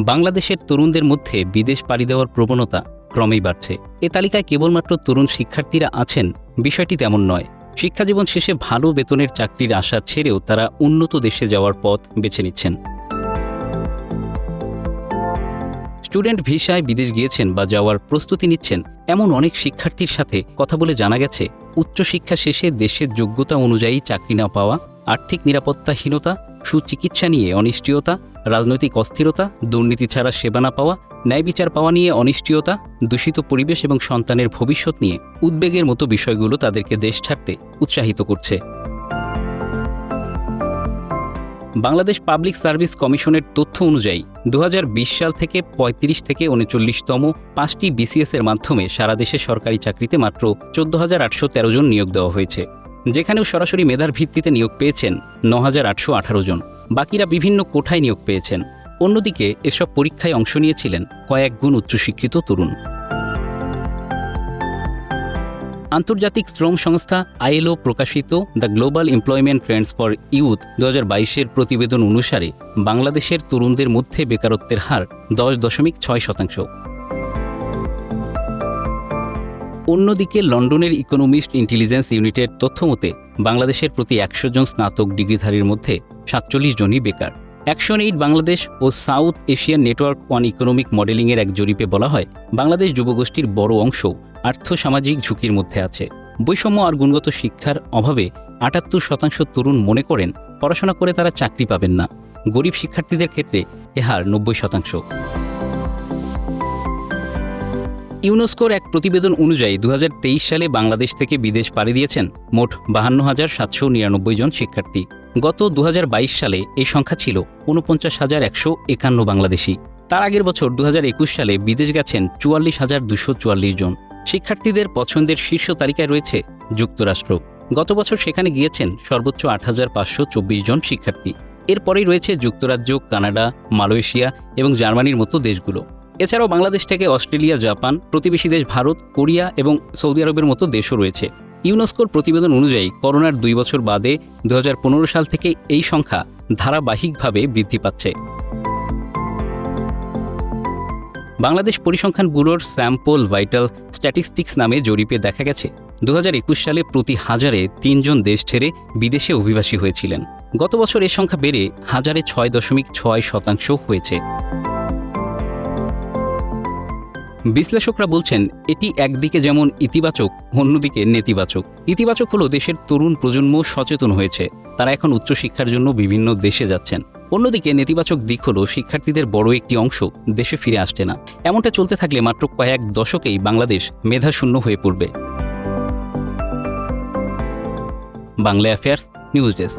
বাংলাদেশের তরুণদের মধ্যে বিদেশ পাড়ি দেওয়ার প্রবণতা ক্রমেই বাড়ছে। এ তালিকায় কেবলমাত্র তরুণ শিক্ষার্থীরা আছেন বিষয়টি তেমন নয়। শিক্ষাজীবন শেষে ভালো বেতনের চাকরির আশা ছেড়েও তারা উন্নত দেশে যাওয়ার পথ বেছে নিচ্ছেন। স্টুডেন্ট ভিসায় বিদেশ গিয়েছেন বা যাওয়ার প্রস্তুতি নিচ্ছেন এমন অনেক শিক্ষার্থীর সাথে কথা বলে জানা গেছে, উচ্চশিক্ষা শেষে দেশের যোগ্যতা অনুযায়ী চাকরি না পাওয়া, আর্থিক নিরাপত্তাহীনতা, সুচিকিৎসা নিয়ে অনিশ্চয়তা, রাজনৈতিক অস্থিরতা, দুর্নীতি ছাড়া সেবা না পাওয়া, ন্যায় বিচার পাওয়া নিয়ে অনিশ্চয়তা, দূষিত পরিবেশ এবং সন্তানের ভবিষ্যৎ নিয়ে উদ্বেগের মতো বিষয়গুলো তাদেরকে দেশ ছাড়তে উৎসাহিত করছে। বাংলাদেশ পাবলিক সার্ভিস কমিশনের তথ্য অনুযায়ী 2020 সাল থেকে 35 থেকে 39তম 5টি বিসিএসের মাধ্যমে সারা দেশে সরকারি চাকরিতে মাত্র 14,813 জন নিয়োগ দেওয়া হয়েছে, যেখানেও সরাসরি মেধার ভিত্তিতে নিয়োগ পেয়েছেন 9,818 জন। বাকিরা বিভিন্ন কোঠায় নিয়োগ পেয়েছেন। অন্যদিকে এসব পরীক্ষায় অংশ নিয়েছিলেন কয়েক গুণ উচ্চশিক্ষিত তরুণ। আন্তর্জাতিক শ্রম সংস্থা ILO প্রকাশিত the global employment trends for youth 2022-এর প্রতিবেদন অনুসারে বাংলাদেশের তরুণদের মধ্যে বেকারত্বের হার 10.6%। অন্যদিকে লন্ডনের ইকোনমিস্ট ইন্টেলিজেন্স ইউনিটের তথ্যমতে বাংলাদেশের প্রতি 100 জন স্নাতক ডিগ্রিধারীর মধ্যে 47 জনই বেকার। অ্যাকশন এইড বাংলাদেশ ও South Asian network on economic মডেলিংয়ের এক জরিপে বলা হয়, বাংলাদেশ যুবগোষ্ঠীর বড় অংশ আর্থসামাজিক ঝুঁকির মধ্যে আছে। বৈষম্য আর গুণগত শিক্ষার অভাবে 78% তরুণ মনে করেন পড়াশোনা করে তারা চাকরি পাবেন না। গরিব শিক্ষার্থীদের ক্ষেত্রে এ হার 90%। ইউনেস্কোর এক প্রতিবেদন অনুযায়ী 2023 সালে বাংলাদেশ থেকে বিদেশ পাড়ি দিয়েছেন মোট 52,799 জন শিক্ষার্থী। গত 2022 সালে এই সংখ্যা ছিল 49,151 বাংলাদেশি। তার আগের বছর 2021 সালে বিদেশ গেছেন 44,244 জন। শিক্ষার্থীদের পছন্দের শীর্ষ তালিকায় রয়েছে যুক্তরাষ্ট্র। গত বছর সেখানে গিয়েছেন সর্বোচ্চ 8,524 জন শিক্ষার্থী। এরপরেই রয়েছে যুক্তরাজ্য, কানাডা, মালয়েশিয়া এবং জার্মানির মতো দেশগুলো। এছাড়াও বাংলাদেশ থেকে অস্ট্রেলিয়া, জাপান, প্রতিবেশী দেশ ভারত, কোরিয়া এবং সৌদি আরবের মতো দেশও রয়েছে। ইউনেস্কোর প্রতিবেদন অনুযায়ী করোনার 2 বছর বাদে 2015 সাল থেকে এই সংখ্যা ধারাবাহিকভাবে বৃদ্ধি পাচ্ছে। বাংলাদেশ পরিসংখ্যান ব্যুরোর স্যাম্পল ভাইটাল স্ট্যাটিস্টিক্স নামে জরিপে দেখা গেছে 2021 সালে প্রতি হাজারে 3 জন দেশ ছেড়ে বিদেশে অভিবাসী হয়েছিলেন। গত বছর এ সংখ্যা বেড়ে হাজারে 6.6% হয়েছে। বিশ্লেষকরা বলছেন, এটি একদিকে যেমন ইতিবাচক, অন্যদিকে নেতিবাচক। ইতিবাচক হলো দেশের তরুণ প্রজন্ম সচেতন হয়েছে, তারা এখন উচ্চশিক্ষার জন্য বিভিন্ন দেশে যাচ্ছেন। অন্যদিকে নেতিবাচক দিক হলো শিক্ষার্থীদের বড় একটি অংশ দেশে ফিরে আসছে না। এমনটা চলতে থাকলে মাত্র কয়েক দশকেই বাংলাদেশ মেধাশূন্য হয়ে পড়বে। Bangla affairs news desk.